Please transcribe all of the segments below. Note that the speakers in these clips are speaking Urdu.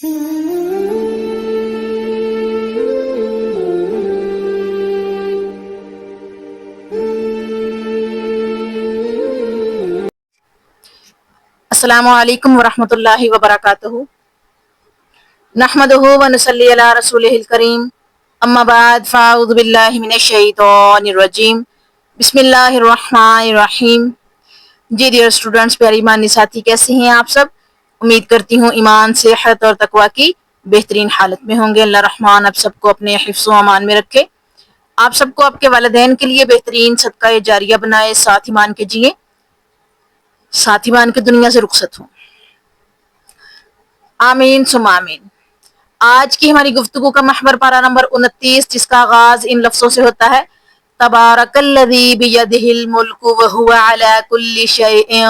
السلام علیکم ورحمۃ اللہ وبرکاتہ۔ نحمدہ ونصلی علی رسولہ الکریم، اما بعد فاعوذ باللہ من الشیطان الرجیم، بسم اللہ الرحمن الرحیم۔ جی ڈیئر اسٹوڈنٹس، پیارے ایمانی ساتھی، کیسے ہیں آپ سب؟ امید کرتی ہوں ایمان، صحت اور تقوی کی بہترین حالت میں ہوں گے۔ اللہ رحمان آپ سب کو اپنے حفظ و امان میں رکھے، آپ سب کو آپ کے والدین کے لیے بہترین صدقہ جاریہ بنائے، ساتھ ایمان کے جیے، ساتھ ایمان کی دنیا سے رخصت ہوں، آمین ثم آمین۔ آج کی ہماری گفتگو کا محور پارہ نمبر 29، جس کا آغاز ان لفظوں سے ہوتا ہے: تبارک الذی بیدہ الملک وہو علی کل شیء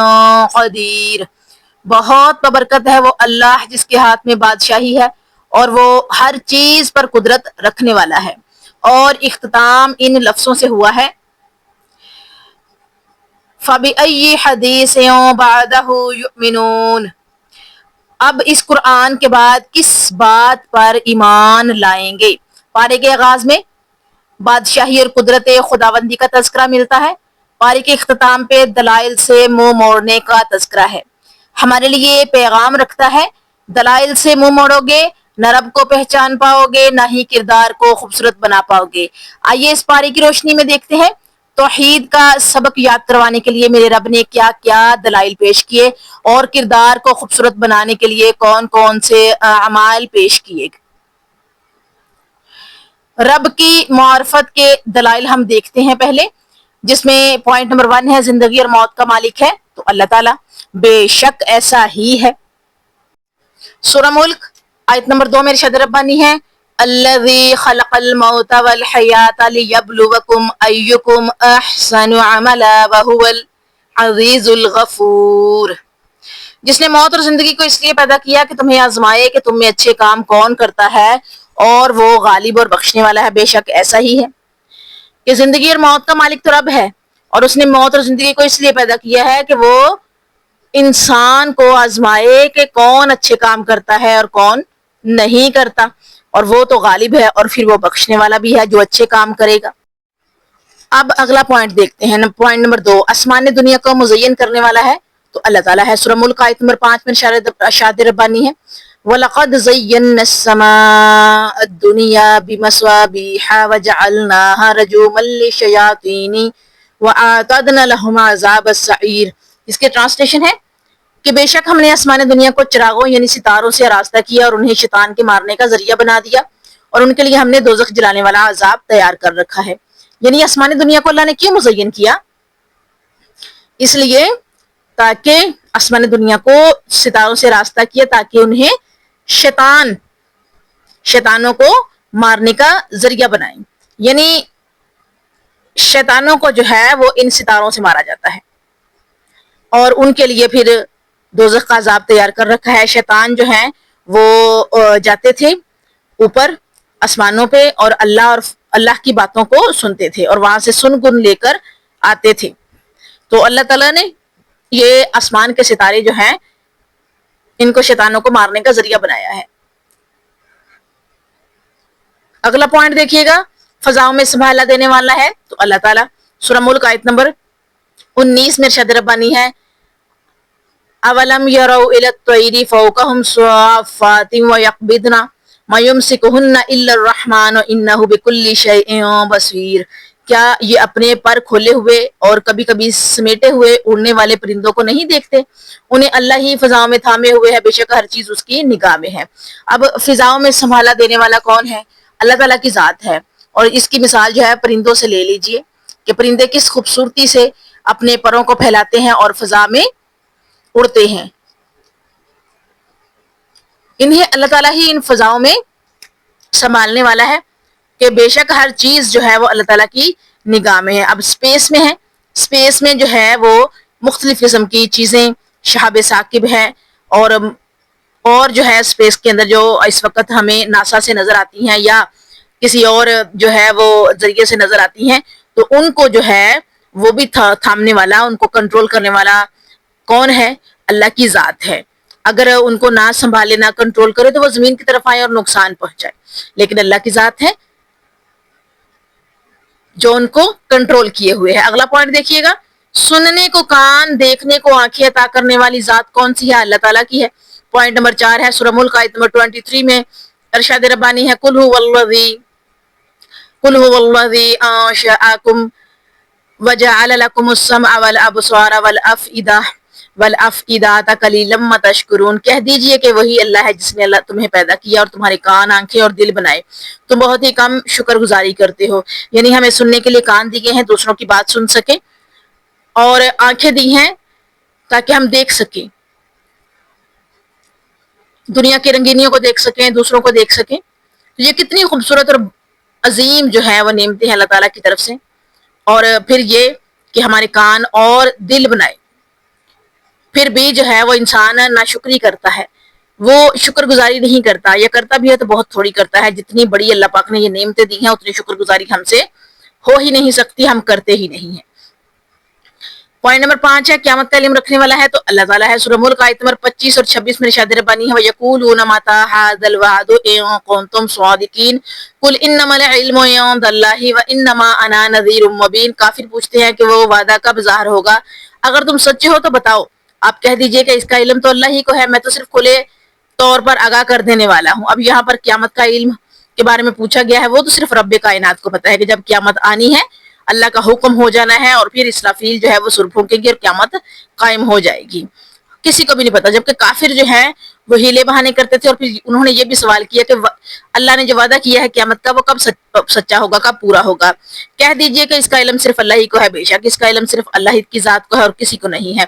قدیر۔ بہت ببرکت ہے وہ اللہ جس کے ہاتھ میں بادشاہی ہے اور وہ ہر چیز پر قدرت رکھنے والا ہے۔ اور اختتام ان لفظوں سے ہوا ہے: فَبِأَيِّ حَدِيثٍ بَعْدَهُ يُؤْمِنُونَ۔ اب اس قرآن کے بعد کس بات پر ایمان لائیں گے؟ پارے کے آغاز میں بادشاہی اور قدرت خداوندی کا تذکرہ ملتا ہے، پارے کے اختتام پہ دلائل سے منہ موڑنے کا تذکرہ ہے۔ ہمارے لیے پیغام رکھتا ہے: دلائل سے منہ موڑو گے نہ رب کو پہچان پاؤ گے، نہ ہی کردار کو خوبصورت بنا پاؤ گے۔ آئیے اس پارے کی روشنی میں دیکھتے ہیں توحید کا سبق یاد کروانے کے لیے میرے رب نے کیا کیا دلائل پیش کیے اور کردار کو خوبصورت بنانے کے لیے کون کون سے اعمال پیش کیے۔ رب کی معرفت کے دلائل ہم دیکھتے ہیں پہلے، جس میں پوائنٹ نمبر 1 ہے: زندگی اور موت کا مالک ہے تو اللہ تعالیٰ، بے شک ایسا ہی ہے۔ سورہ ملک آیت نمبر 2 میں ارشاد ربانی ہے: الذی خلق الموت والحیاۃ لیبلوکم ایکم احسن عملا وہو العزیز الغفور۔ جس نے موت اور زندگی کو اس لیے پیدا کیا کہ تمہیں آزمائے کہ تم میں اچھے کام کون کرتا ہے، اور وہ غالب اور بخشنے والا ہے۔ بے شک ایسا ہی ہے کہ زندگی اور موت کا مالک تو رب ہے، اور اس نے موت اور زندگی کو اس لیے پیدا کیا ہے کہ وہ انسان کو آزمائے کہ کون اچھے کام کرتا ہے اور کون نہیں کرتا، اور وہ تو غالب ہے اور پھر وہ بخشنے والا بھی ہے جو اچھے کام کرے گا۔ اب اگلا پوائنٹ دیکھتے ہیں، پوائنٹ نمبر 2: آسمان دنیا کو مزین کرنے والا ہے تو اللہ تعالیٰ ہے۔ سورہ ملک آیت نمبر 5 میں ارشاد ربانی ہے: وَلَقَدْ زَيَّنَّا السَّمَاءَ الدُّنْيَا بِمَصَابِيحَ وَجَعَلْنَاهَا رُجُومًا لِلشَّيَاطِينِ وَأَعْتَدْنَا لَهُمْ عَذَابَ السَّعِيرِ۔ اس کے ٹرانسلیشن ہے کہ بے شک ہم نے آسمان دنیا کو چراغوں یعنی ستاروں سے آراستہ کیا اور انہیں شیطان کے مارنے کا ذریعہ بنا دیا، اور ان کے لیے ہم نے دوزخ جلانے والا عذاب تیار کر رکھا ہے۔ یعنی آسمان دنیا کو اللہ نے کیوں مزین کیا؟ اس لیے تاکہ آسمان دنیا کو ستاروں سے راستہ کیا تاکہ انہیں شیطانوں کو مارنے کا ذریعہ بنائیں۔ یعنی شیطانوں کو جو ہے وہ ان ستاروں سے مارا جاتا ہے، اور ان کے لیے پھر دوزخ کا عذاب تیار کر رکھا ہے۔ شیطان جو ہیں وہ جاتے تھے اوپر آسمانوں پہ اور اللہ کی باتوں کو سنتے تھے، اور وہاں سے سن گن لے کر آتے تھے۔ تو اللہ تعالیٰ نے یہ آسمان کے ستارے جو ہیں ان کو شیطانوں کو مارنے کا ذریعہ بنایا ہے۔ اگلا پوائنٹ دیکھیے گا: فضاؤں میں سنبھالا دینے والا ہے تو اللہ تعالیٰ۔ سورہ ملک آیت نمبر 19 میں ارشاد ربانی ہے: اولم یروا الی الطیر فوقہم صافات ویقبضن ما یمسکہن الا الرحمن انہ بکل شیء بصیر۔ کیا یہ اپنے پر کھولے ہوئے اور کبھی کبھی سمیٹے ہوئے اڑنے والے پرندوں کو نہیں دیکھتے؟ انہیں اللہ ہی فضاؤں میں تھامے ہوئے ہے، بے شک ہر چیز اس کی نگاہ میں ہے۔ اب فضاؤں میں سنبھالا دینے والا کون ہے؟ اللہ تعالیٰ کی ذات ہے، اور اس کی مثال جو ہے پرندوں سے لے لیجئے کہ پرندے کس خوبصورتی سے اپنے پروں کو پھیلاتے ہیں اور فضا میں اڑتے ہیں۔ انہیں اللہ تعالیٰ ہی ان فضاؤں میں سنبھالنے والا ہے کہ بے شک ہر چیز جو ہے وہ اللہ تعالیٰ کی نگاہ میں ہے۔ اب اسپیس میں ہے، اسپیس میں جو ہے وہ مختلف قسم کی چیزیں شہاب ثاقب ہیں، اور جو ہے اسپیس کے اندر جو اس وقت ہمیں ناسا سے نظر آتی ہیں یا کسی اور جو ہے وہ ذریعے سے نظر آتی ہیں، تو ان کو جو ہے وہ بھی تھامنے والا، ان کو کنٹرول کرنے والا کون ہے؟ اللہ کی ذات ہے۔ اگر ان کو نہ سنبھالے نہ کنٹرول کرے تو وہ زمین کی طرف آئے اور نقصان پہنچائے، لیکن اللہ کی ذات ہے جو ان کو کنٹرول کیے ہوئے ہے۔ اگلا پوائنٹ دیکھیے گا، سننے کو کان، دیکھنے کو آنکھیں عطا کرنے والی ذات کون سی ہے؟ اللہ تعالیٰ کی ہے۔ پوائنٹ نمبر 4 ہے سورہ ملک آیت نمبر 23 میں ارشاد ربانی ہے، قل هو الذی انشأکم وجعل لكم السمع والابصار والافئدہ قلیلا ما تشکرون، کہہ دیجئے کہ وہی اللہ ہے جس نے اللہ تمہیں پیدا کیا اور تمہارے کان، آنکھیں اور دل بنائے، تم بہت ہی کم شکر گزاری کرتے ہو۔ یعنی ہمیں سننے کے لیے کان دیے ہیں دوسروں کی بات سن سکیں، اور آنکھیں دی ہیں تاکہ ہم دیکھ سکیں، دنیا کی رنگینیوں کو دیکھ سکیں، دوسروں کو دیکھ سکیں۔ یہ کتنی خوبصورت اور عظیم جو ہے وہ نعمتیں ہیں اللہ تعالیٰ کی طرف سے۔ اور پھر یہ کہ ہمارے کان اور دل بنائے، پھر بھی جو ہے وہ انسان ناشکری کرتا ہے، وہ شکر گزاری نہیں کرتا، یا کرتا بھی ہے تو بہت تھوڑی کرتا ہے۔ جتنی بڑی اللہ پاک نے یہ نعمتیں دی ہیں اتنی شکر گزاری ہم سے ہو ہی نہیں سکتی، ہم کرتے ہی نہیں ہیں۔ پوائنٹ نمبر 5 ہے قیامت کا علم رکھنے والا ہے تو اللہ تعالیٰ ہے۔ سورہ ملک آیت نمبر 25 اور 26 میں ارشاد ربانی ہے، وَيَقُولُونَ مَتَىٰ هَٰذَا الْوَعْدُ إِن كُنتُمْ صَادِقِينَ قُلْ إِنَّمَا الْعِلْمُ عِندَ اللَّهِ وَإِنَّمَا أَنَا نَذِيرٌ مُّبِينٌ۔ کافر پوچھتے ہیں کہ وہ وعدہ کب ظاہر ہوگا، اگر تم سچے ہو تو بتاؤ۔ آپ کہہ دیجئے کہ اس کا علم تو اللہ ہی کو ہے، میں تو صرف کھلے طور پر آگاہ کر دینے والا ہوں۔ اب یہاں پر قیامت کا علم کے بارے میں پوچھا گیا ہے، وہ تو صرف رب کائنات کو پتہ ہے کہ جب قیامت آنی ہے، اللہ کا حکم ہو جانا ہے اور پھر اسرافیل جو ہے وہ سر پھونکیں گے اور قیامت قائم ہو جائے گی، کسی کو بھی نہیں پتا۔ جبکہ کافر جو ہیں وہ ہیلے بہانے کرتے تھے، اور پھر انہوں نے یہ بھی سوال کیا کہ اللہ نے جو وعدہ کیا ہے قیامت کا وہ کب سچا ہوگا، کب پورا ہوگا۔ کہہ دیجئے کہ اس کا علم صرف اللہ ہی کو ہے، بے شک اس کا علم صرف اللہ ہی کی ذات کو ہے اور کسی کو نہیں ہے۔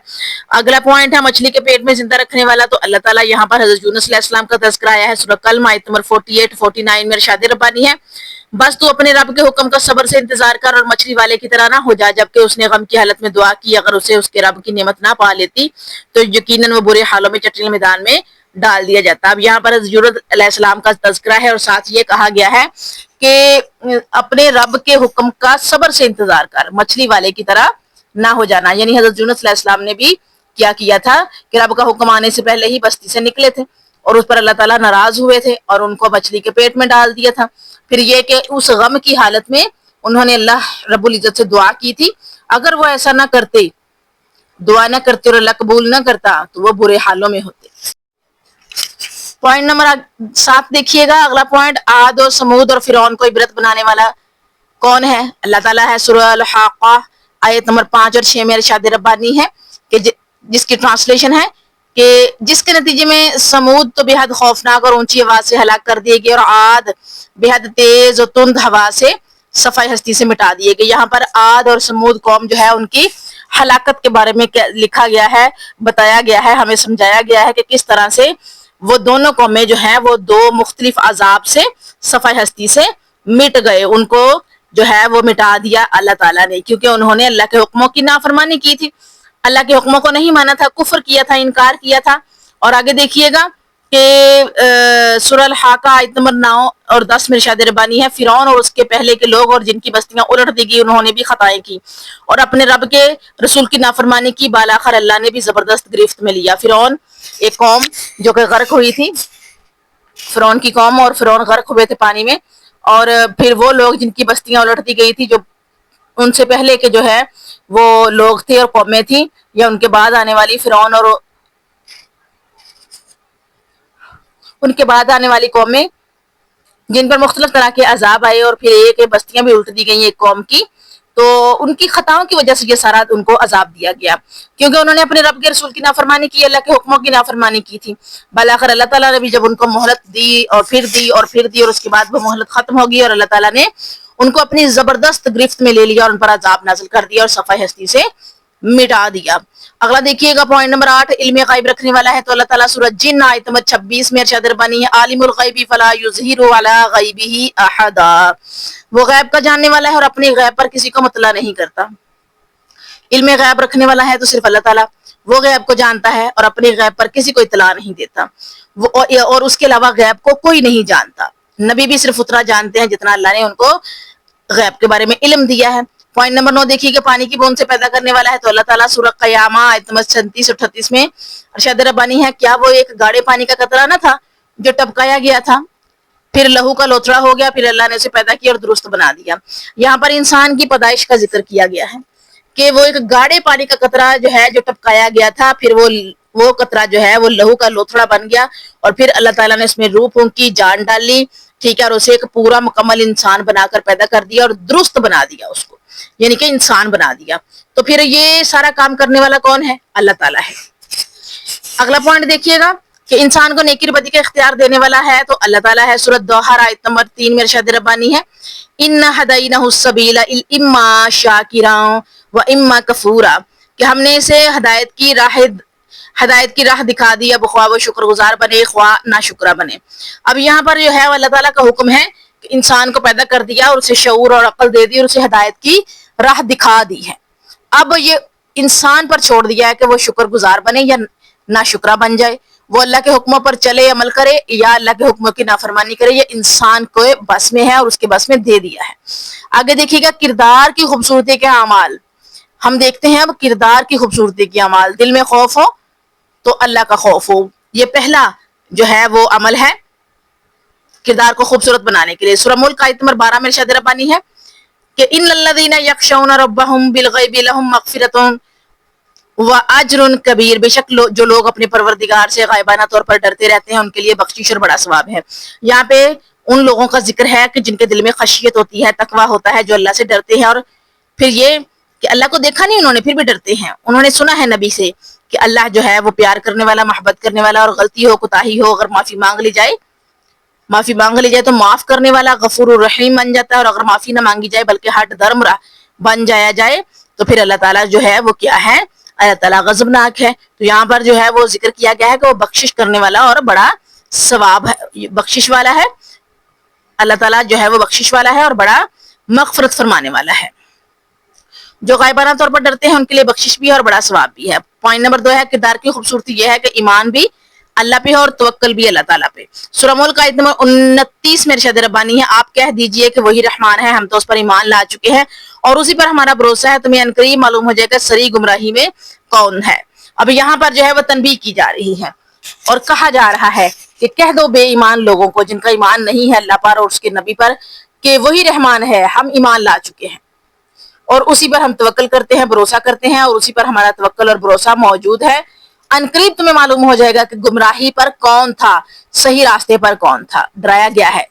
اگلا پوائنٹ ہے مچھلی کے پیٹ میں زندہ رکھنے والا تو اللہ تعالیٰ، یہاں پر حضرت یونس علیہ السلام کا تذکرہ آیا ہے سورہ قلم آیت نمبر 48-49 میں ارشاد ربانی ہے، بس تو اپنے رب کے حکم کا صبر سے انتظار کر اور مچھلی والے کی طرح نہ ہو جا جبکہ اس نے غم کی حالت میں دعا کی، اگر اسے اس کے رب کی نعمت نہ پا لیتی تو یقیناً وہ برے حالوں میں چٹیل میدان میں ڈال دیا جاتا۔ اب یہاں پر حضرت یونس علیہ السلام کا تذکرہ ہے اور ساتھ یہ کہا گیا ہے کہ اپنے رب کے حکم کا صبر سے انتظار کر، مچھلی والے کی طرح نہ ہو جانا۔ یعنی حضرت یونس علیہ السلام نے بھی کیا کیا تھا کہ رب کا حکم آنے سے پہلے ہی بستی سے نکلے تھے اور اس پر اللہ تعالیٰ ناراض ہوئے تھے اور ان کو مچھلی کے پیٹ میں ڈال دیا تھا۔ پھر یہ کہ اس غم کی حالت میں انہوں نے اللہ رب العزت سے دعا کی تھی، اگر وہ ایسا نہ کرتے، دعا نہ کرتے اور اللہ قبول نہ کرتا تو وہ برے حالوں میں ہوتے۔ پوائنٹ نمبر 7 دیکھیے گا، اگلا پوائنٹ، عاد اور سمود اور فرعون کو عبرت بنانے والا کون ہے؟ اللہ تعالیٰ ہے۔ سورہ الحاقہ آیت نمبر 5 اور 6 میں ارشاد ربانی ہے کہ جس کی ٹرانسلیشن ہے کہ جس کے نتیجے میں سمود تو بے حد خوفناک اور اونچی آواز سے ہلاک کر دیے گئے اور عاد بے حد تیز اور تند ہوا سے صفائی ہستی سے مٹا دیے گئے۔ یہاں پر عاد اور سمود قوم جو ہے ان کی ہلاکت کے بارے میں لکھا گیا ہے، بتایا گیا ہے، ہمیں سمجھایا گیا ہے کہ کس طرح سے وہ دونوں قومیں جو ہیں وہ دو مختلف عذاب سے صفائی ہستی سے مٹ گئے، ان کو جو ہے وہ مٹا دیا اللہ تعالیٰ نے، کیونکہ انہوں نے اللہ کے حکموں کی نافرمانی کی تھی، اللہ کے حکموں کو نہیں مانا تھا، کفر کیا تھا، انکار کیا تھا۔ اور آگے دیکھیے گا کہ سورہ الحاقہ آیت نمبر 9 اور 10 میں ارشاد ربانی ہے، فرعون اور اس کے پہلے کے لوگ اور جن کی بستیاں الٹ دی گئی انہوں نے بھی خطائیں کی اور اپنے رب کے رسول کی نافرمانی کی، بالاخر اللہ نے بھی زبردست گرفت میں لیا۔ فرعون ایک قوم جو کہ غرق ہوئی تھی، فرعون کی قوم، اور فرعون غرق ہوئے تھے پانی میں، اور پھر وہ لوگ جن کی بستیاں الٹ دی گئی تھی، جو ان سے پہلے کے جو ہے وہ لوگ تھے اور قومیں تھیں، یا ان کے بعد آنے والی فرعون اور ان کے بعد آنے والی قومیں جن پر مختلف طرح کے عذاب آئے اور پھر ایک بستیاں بھی الٹ دی گئی ایک قوم کی، تو ان کی خطاؤں کی وجہ سے یہ سارا ان کو عذاب دیا گیا، کیونکہ انہوں نے اپنے رب کے رسول کی نافرمانی کی، اللہ کے حکموں کی نافرمانی کی تھی۔ بالاخر اللہ تعالیٰ نے بھی جب ان کو مہلت دی اور پھر دی اور پھر دی اور اس کے بعد وہ مہلت ختم ہوگی اور اللہ تعالیٰ نے ان کو اپنی زبردست گرفت میں لے لیا اور ان پر عذاب نازل کر دیا اور صفحہ ہستی سے مٹا دیا۔ اگلا دیکھیے گا پوائنٹ نمبر 8، علم غیب رکھنے والا ہے تو اللہ تعالیٰ سورہ جن آیت نمبر 26 میں ارشاد ربانی ہے، عالم الغیب فلا یظہر علی غیبہ احدا، وہ غیب کا جاننے والا ہے اور اپنے غیب پر کسی کو مطلع نہیں کرتا۔ علم غیب رکھنے والا ہے تو صرف اللہ تعالیٰ، وہ غیب کو جانتا ہے اور اپنے غیب پر کسی کو اطلاع نہیں دیتا، اور اس کے علاوہ غیب کو کوئی نہیں جانتا۔ نبی بھی صرف اتنا جانتے ہیں جتنا اللہ نے ان کو غیب کے بارے میں علم دیا ہے۔ پوائنٹ نمبر 9 دیکھیے کہ پانی کی بوند سے پیدا کرنے والا ہے، تو اللہ تعالیٰ سورہ قیامہ آیت نمبر 36-38 میں ارشاد ربانی ہے، کیا وہ ایک گاڑے پانی کا قطرہ نہ تھا جو ٹپکایا گیا تھا، پھر لہو کا لوتھڑا ہو گیا، پھر اللہ نے اسے پیدا کیا اور درست بنا دیا۔ یہاں پر انسان کی پیدائش کا ذکر کیا گیا ہے کہ وہ ایک گاڑے پانی کا قطرہ جو ہے جو ٹپکایا گیا تھا، پھر وہ قطرہ جو ہے وہ لہو کا لوتھڑا بن گیا، اور پھر اللہ تعالیٰ نے اس میں روح پھونکی، جان ڈالی، ٹھیک ہے، اور اسے ایک پورا مکمل انسان بنا کر پیدا کر دیا اور درست بنا دیا اس کو، یعنی کہ انسان بنا دیا۔ تو پھر یہ سارا کام کرنے والا کون ہے؟ اللہ تعالیٰ ہے۔ اگلا پوائنٹ دیکھیے گا کہ انسان کو نیکی اور بدی کا اختیار دینے والا ہے، تو اللہ تعالیٰ ہے۔ سورۃ دوحہ آیت نمبر 3 میں ارشاد ربانی ہے، اِنَّا هَدَيْنَاهُ السَّبِيلَ إِمَّا شَاكِرًا وَإِمَّا كَفُورًا، کہ ہم نے اسے ہدایت کی راہ دکھا دی، اب خواہ وہ شکر گزار بنے خواہ ناشکرہ بنے۔ اب یہاں پر جو ہے اللہ تعالیٰ کا حکم ہے کہ انسان کو پیدا کر دیا اور اسے شعور اور عقل دے دی اور اسے ہدایت کی راہ دکھا دی ہے۔ اب یہ انسان پر چھوڑ دیا ہے کہ وہ شکر گزار بنے یا ناشکرہ بن جائے، وہ اللہ کے حکموں پر چلے عمل کرے یا اللہ کے حکموں کی نافرمانی کرے، یہ انسان کو بس میں ہے اور اس کے بس میں دے دیا ہے۔ آگے دیکھیے گا کردار کی خوبصورتی کے اعمال، ہم دیکھتے ہیں اب کردار کی خوبصورتی کے اعمال۔ دل میں خوف ہو تو اللہ کا خوف ہو، یہ پہلا جو ہے وہ عمل ہے کردار کو خوبصورت بنانے کے لیے۔ سورہ ملک آیت نمبر 12 میں ارشاد ربانی ہے کہ ان الذین یخشون ربهم بالغیب لهم مغفرۃ واجر کبیر، بے شک جو لوگ اپنے پروردگار سے غائبانہ طور پر ڈرتے رہتے ہیں ان کے لیے بخشش اور بڑا ثواب ہے۔ یہاں پہ ان لوگوں کا ذکر ہے کہ جن کے دل میں خشیت ہوتی ہے، تقویٰ ہوتا ہے، جو اللہ سے ڈرتے ہیں، اور پھر یہ کہ اللہ کو دیکھا نہیں انہوں نے پھر بھی ڈرتے ہیں، انہوں نے سنا ہے نبی سے کہ اللہ جو ہے وہ پیار کرنے والا، محبت کرنے والا، اور غلطی ہو کوتاہی ہو اگر معافی مانگ لی جائے تو معاف کرنے والا غفور الرحیم بن جاتا ہے، اور اگر معافی نہ مانگی جائے بلکہ ہٹ درم بن جایا جائے تو پھر اللہ تعالیٰ جو ہے وہ کیا ہے؟ اللہ تعالیٰ غضبناک ہے۔ تو یہاں پر جو ہے وہ ذکر کیا گیا ہے کہ وہ بخشش کرنے والا اور بڑا ثواب ہے، بخشش والا ہے، اللہ تعالیٰ جو ہے وہ بخشش والا ہے اور بڑا مغفرت فرمانے والا ہے۔ جو غائبانہ طور پر ڈرتے ہیں ان کے لیے بخشش بھی ہے اور بڑا ثواب بھی ہے۔ پوائنٹ نمبر 2 ہے کردار کی خوبصورتی یہ ہے کہ ایمان بھی اللہ پہ ہے اور توکل بھی اللہ تعالیٰ پہ۔ سورہ ملک آیت نمبر 29 میں ارشاد ربانی ہے، آپ کہہ دیجئے کہ وہی رحمان ہے، ہم تو اس پر ایمان لا چکے ہیں اور اسی پر ہمارا بھروسہ ہے، تمہیں عنقریب معلوم ہو جائے گا سری گمراہی میں کون ہے۔ اب یہاں پر جو ہے وہ تنبیہ کی جا رہی ہے اور کہا جا رہا ہے کہ کہہ دو بے ایمان لوگوں کو جن کا ایمان نہیں ہے اللہ پر اور اس کے نبی پر کہ وہی رحمان ہے، ہم ایمان لا چکے ہیں اور اسی پر ہم توکل کرتے ہیں، بھروسہ کرتے ہیں، اور اسی پر ہمارا توکل اور بھروسہ موجود ہے۔ عنقریب تمہیں معلوم ہو جائے گا کہ گمراہی پر کون تھا، صحیح راستے پر کون تھا۔ ڈرایا گیا ہے،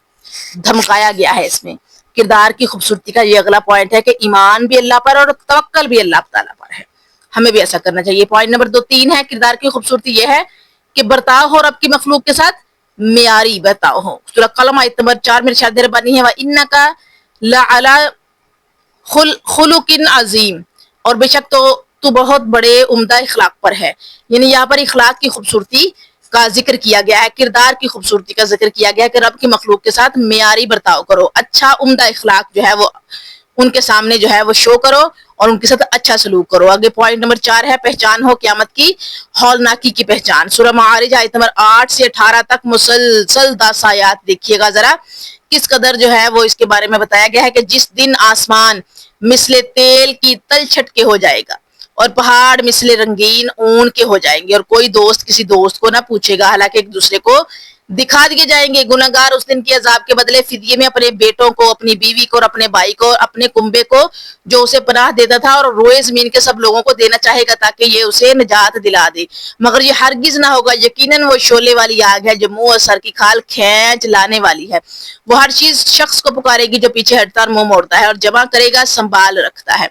دھمکایا گیا ہے اس میں۔ کردار کی خوبصورتی کا یہ اگلا پوائنٹ ہے کہ ایمان بھی اللہ پر اور توکل بھی اللہ تعالیٰ پر ہے، ہمیں بھی ایسا کرنا چاہیے۔ پوائنٹ نمبر 3 ہے کردار کی خوبصورتی یہ ہے کہ برتاؤ ہو رب کی مخلوق کے ساتھ معیاری برتاؤ ہو۔ سورہ قلم آیت نمبر 4 میں ارشاد ربانی ہے وَإِنَّكَ لَعَلَىٰ خُلُقٍ عَظِيمٍ، اور بے شک تو بہت بڑے عمدہ اخلاق پر ہے، یعنی یہاں پر اخلاق کی خوبصورتی کا ذکر کیا گیا ہے، کردار کی خوبصورتی کا ذکر کیا گیا ہے کہ رب کی مخلوق کے ساتھ معیاری برتاؤ کرو، اچھا عمدہ اخلاق جو ہے وہ ان کے سامنے جو ہے وہ شو کرو اور ان کے ساتھ اچھا سلوک کرو۔ آگے پوائنٹ نمبر 4 ہے پہچان ہو قیامت کی ہولناکی کی پہچان۔ سورہ معارج آیت نمبر 8 سے 18 تک مسلسل 10 آیات دیکھیے گا ذرا، کس قدر جو ہے وہ اس کے بارے میں بتایا گیا ہے کہ جس دن آسمان مثل تیل کی تلچھٹ کے ہو جائے گا اور پہاڑ مثل رنگین اون کے ہو جائیں گے، اور کوئی دوست کسی دوست کو نہ پوچھے گا، حالانکہ ایک دوسرے کو دکھا دیے جائیں گے۔ گنہگار اس دن کے عذاب کے بدلے فدیے میں اپنے بیٹوں کو، اپنی بیوی کو اور اپنے بھائی کو، اپنے کنبے کو جو اسے پناہ دیتا تھا اور روئے زمین کے سب لوگوں کو دینا چاہے گا تاکہ یہ اسے نجات دلا دے، مگر یہ ہرگز نہ ہوگا، یقیناً وہ شعلے والی آگ ہے جو منہ اور سر کی کھال کھینچ لانے والی ہے۔ وہ ہر چیز شخص کو پکارے گی جو پیچھے ہٹتا اور منہ موڑتا ہے اور جمع کرے گا سنبھال رکھتا ہے۔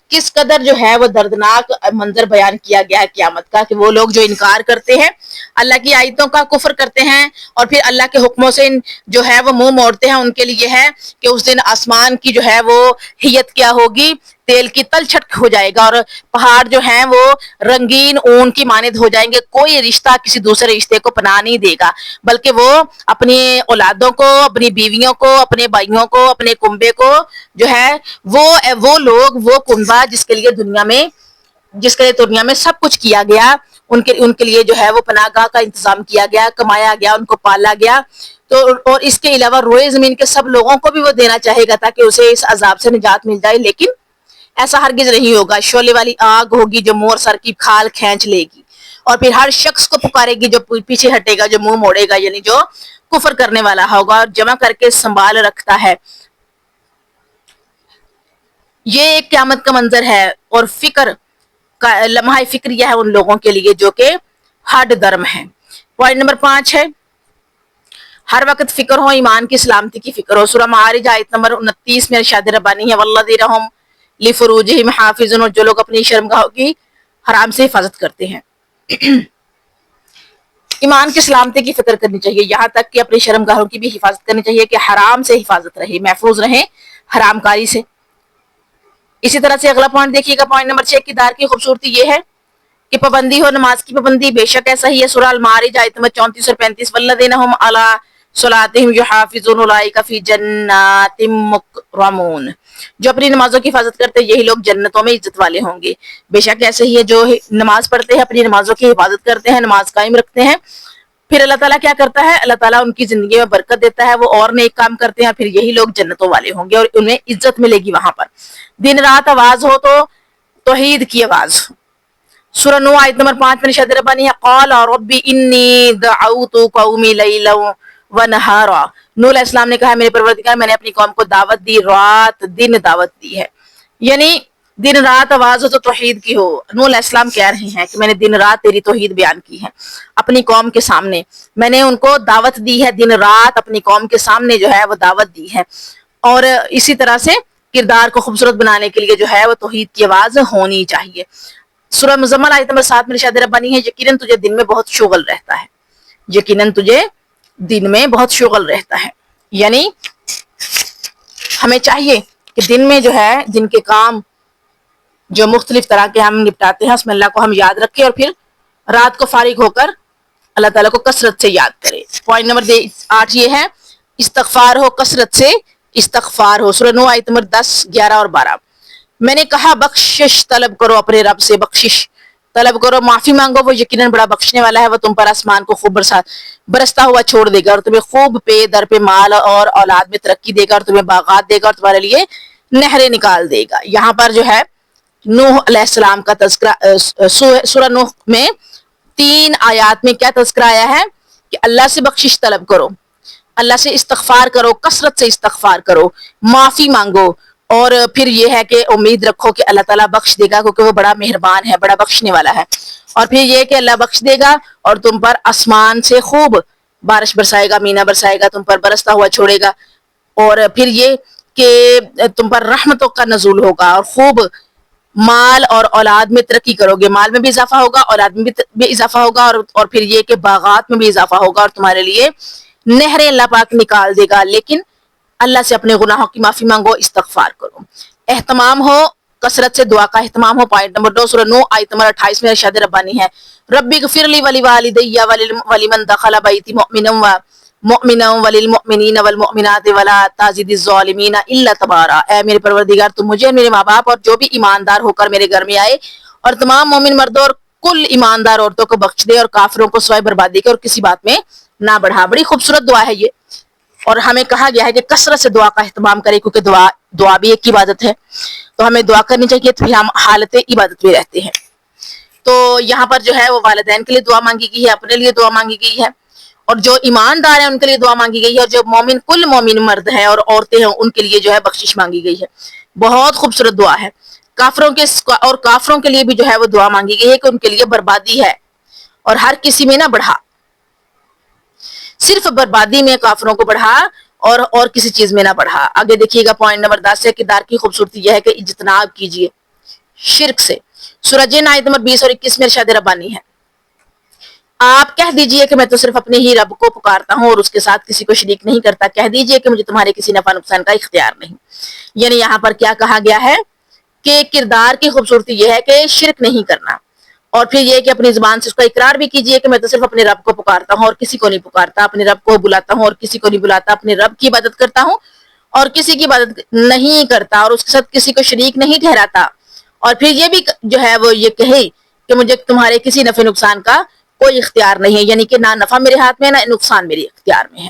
کس قدر جو ہے وہ دردناک منظر بیان کیا گیا ہے قیامت کا کہ وہ لوگ جو انکار کرتے ہیں، اللہ کی آیتوں کا کفر کرتے ہیں اور پھر اللہ کے حکموں سے جو ہے وہ منہ موڑتے ہیں، ان کے لیے ہے کہ اس دن آسمان کی جو ہے وہ حیت کیا ہوگی، تیل کی تلچھٹ ہو جائے گا اور پہاڑ جو ہیں وہ رنگین اون کی مانند ہو جائیں گے۔ کوئی رشتہ کسی دوسرے رشتے کو پناہ نہیں دے گا، بلکہ وہ اپنی اولادوں کو، اپنی بیویوں کو، اپنے بھائیوں کو، اپنے کنبے کو جو ہے وہ لوگ، وہ کنبہ جس کے لیے دنیا میں سب کچھ کیا گیا، ان کے لیے جو ہے وہ پناہ گاہ کا انتظام کیا گیا، کمایا گیا، ان کو پالا گیا، تو اور اس کے علاوہ روئے زمین کے سب لوگوں کو بھی وہ دینا چاہے گا تاکہ اسے اس عذاب سے نجات مل جائے، لیکن ایسا ہرگز نہیں ہوگا. شعلے والی آگ ہوگی جو منہ اور سر کی کھال کھینچ لے گی اور پھر ہر شخص کو پکارے گی جو پیچھے ہٹے گا, جو منہ موڑے گا, یعنی جو کفر کرنے والا ہوگا اور جمع کر کے سنبھال رکھتا ہے. یہ ایک قیامت کا منظر ہے اور فکر کا لمحہ فکریہ ہے ان لوگوں کے لیے جو کہ ہڈ درم ہے. پوائنٹ نمبر 5 ہے ہر وقت فکر ہو, ایمان کی سلامتی کی فکر ہو. سورہ معارج آیت نمبر 29 میں ارشاد ربانی ہے والذین هم لفروجہم حافظون, اور جو لوگ اپنی شرمگاہوں کی حرام سے حفاظت کرتے ہیں. ایمان کی سلامتی کی فکر کرنی چاہیے, یہاں تک کہ اپنی شرمگاہوں کی بھی حفاظت کرنی چاہیے کہ حرام سے حفاظت رہے, محفوظ رہیں حرام کاری سے. اسی طرح سے اگلا پوائنٹ دیکھیے گا, پوائنٹ نمبر 6, کردار کی خوبصورتی یہ ہے کہ پابندی ہو, نماز کی پابندی. بے شک ایسا ہی ہے. سورہ المعارج آیت نمبر 34 اور 35 والذین هم علی صلاتہم یحافظون اولئک فی جنات مکرمون, جو اپنی نمازوں کی حفاظت کرتے ہیں یہی لوگ جنتوں میں عزت والے ہوں گے. بے شک ایسے ہی ہے جو نماز پڑھتے ہیں, اپنی نمازوں کی حفاظت کرتے ہیں, نماز قائم رکھتے ہیں, پھر اللہ تعالیٰ کیا کرتا ہے, اللہ تعالیٰ ان کی زندگی میں برکت دیتا ہے, وہ اور نیک کام کرتے ہیں, پھر یہی لوگ جنتوں والے ہوں گے اور انہیں عزت ملے گی وہاں پر. دن رات آواز ہو تو توحید کی آواز. سورہ نوح آیت نمبر 5 میں ارشاد ربانی ہے قال رب انی دعوت قومی لیلا ونہارا. نوح علیہ السلام نے کہا میرے پروردگار میں نے اپنی قوم کو دعوت دی, رات دن دعوت دی ہے, یعنی دن رات آواز ہو تو توحید کی ہو. نوح علیہ السلام کہہ رہے ہیں کہ میں نے دن رات تیری توحید بیان کی ہے اپنی قوم کے سامنے, میں نے ان کو دعوت دی ہے دن رات اپنی قوم کے سامنے جو ہے وہ دعوت دی ہے. اور اسی طرح سے کردار کو خوبصورت بنانے کے لیے جو ہے وہ توحید کی آواز ہونی چاہیے. سورہ مزمل آیت نمبر 7 میں ارشاد ربانی ہے یقیناً تجھے دن میں بہت شغل رہتا ہے, یقیناً تجھے دن میں بہت شغل رہتا ہے, یعنی ہمیں چاہیے کہ دن میں جو ہے دن کے کام جو مختلف طرح کے ہم نپٹاتے ہیں اس میں اللہ کو ہم یاد رکھیں اور پھر رات کو فارغ ہو کر اللہ تعالیٰ کو کثرت سے یاد کرے. پوائنٹ نمبر 8 یہ ہے استغفار ہو, کثرت سے استغفار ہو. سورہ نوح آیت نمبر 10, 11 اور 12 میں نے کہا بخشش طلب کرو اپنے رب سے, بخشش طلب کرو, معافی مانگو, وہ یقیناً بڑا بخشنے والا ہے. وہ تم پر آسمان کو خوب برستا ہوا چھوڑ دے گا اور تمہیں خوب پے در پہ مال اور اولاد میں ترقی دے گا اور تمہیں باغات دے گا اور تمہارے لیے نہریں نکال دے گا. یہاں پر جو ہے نوح علیہ السلام کا تذکرہ سورہ نوح میں 3 آیات میں کیا تذکرہ آیا ہے کہ اللہ سے بخشش طلب کرو, اللہ سے استغفار کرو, کثرت سے استغفار کرو, معافی مانگو, اور پھر یہ ہے کہ امید رکھو کہ اللہ تعالیٰ بخش دے گا کیونکہ وہ بڑا مہربان ہے, بڑا بخشنے والا ہے. اور پھر یہ کہ اللہ بخش دے گا اور تم پر آسمان سے خوب بارش برسائے گا, مینا برسائے گا, تم پر برستا ہوا چھوڑے گا. اور پھر یہ کہ تم پر رحمتوں کا نزول ہوگا اور خوب مال اور اولاد میں ترقی کرو گے, مال میں بھی اضافہ ہوگا, اولاد میں بھی اضافہ ہوگا, اور پھر یہ کہ باغات میں بھی اضافہ ہوگا اور تمہارے لیے نہریں اللہ پاک نکال دے گا. لیکن اللہ سے اپنے گناہوں کی معافی مانگو, استغفار کرو, اہتمام ہو, کثرت سے دعا کا اہتمام ہو. پوائنٹ نمبر 2 سورہ نوح آیت نمبر 28 میں ارشاد ربانی ہے ربی اغفر لی ولوالدی ولمن دخل بیتی مؤمنا وللمؤمنین والمؤمنات ولا تزد الظالمین الا تبارا. اے میرے پروردگار تو مجھے, میرے ماں باپ اور جو بھی ایماندار ہو کر میرے گھر میں آئے اور تمام مومن مردوں اور کل ایماندار عورتوں کو بخش دے اور کافروں کو سوائے بربادی کے اور کسی بات میں نہ بڑھا. بڑی خوبصورت دعا ہے یہ, اور ہمیں کہا گیا ہے کہ کثرت سے دعا کا اہتمام کرے کیونکہ دعا بھی ایک عبادت ہے, تو ہمیں دعا کرنی چاہیے, پھر ہم حالت عبادت میں رہتے ہیں. تو یہاں پر جو ہے وہ والدین کے لیے دعا مانگی گئی ہے, اپنے لیے دعا مانگی گئی ہے, اور جو ایماندار ہیں ان کے لیے دعا مانگی گئی ہے, اور جو مومن کل مومن مرد ہیں اور عورتیں ہیں ان کے لیے جو ہے بخشش مانگی گئی ہے. بہت خوبصورت دعا ہے. کافروں کے لیے بھی جو ہے وہ دعا مانگی گئی ہے کہ ان کے لیے بربادی ہے اور ہر کسی میں نہ بڑھا, صرف بربادی میں کافروں کو بڑھا اور کسی چیز میں نہ بڑھا. آگے دیکھیے گا پوائنٹ نمبر 10 سے کردار کی خوبصورتی یہ ہے کہ اجتناب کیجیے شرک سے. سورہ جن آیت نمبر 20 اور 21 میں ارشاد ربانی ہے آپ کہہ دیجئے کہ میں تو صرف اپنے ہی رب کو پکارتا ہوں اور اس کے ساتھ کسی کو شریک نہیں کرتا, کہہ دیجئے کہ مجھے تمہارے کسی نفع نقصان کا اختیار نہیں. یعنی یہاں پر کیا کہا گیا ہے کہ کردار کی خوبصورتی یہ ہے کہ شرک نہیں کرنا, اور پھر یہ کہ اپنی زبان سے اس کا اقرار بھی کیجئے کہ میں تو صرف اپنے رب کو پکارتا ہوں اور کسی کو نہیں پکارتا, اپنے رب کو بلاتا ہوں اور کسی کو نہیں بلاتا, اپنے رب کی عبادت کرتا ہوں اور کسی کی عبادت نہیں کرتا, اور اس کے ساتھ کسی کو شریک نہیں ٹھہراتا. اور پھر یہ بھی جو ہے وہ یہ کہے کہ مجھے تمہارے کسی نفع نقصان کا کوئی اختیار نہیں ہے, یعنی کہ نہ نفع میرے ہاتھ میں ہے نہ نقصان میرے اختیار میں ہے.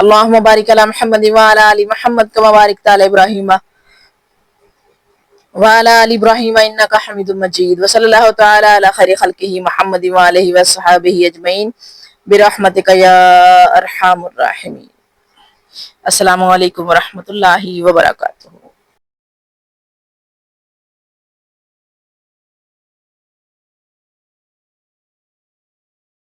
اللهم بارك على محمد وعلى آل محمد كما باركت على إبراهيم وعلى آل إبراهيم إنك حميد مجيد وصلى الله تعالى على خير خلقه محمد وآله وصحبه أجمعين برحمتك يا أرحم الراحمين. السلام علیکم ورحمۃ اللہ وبرکاتہ.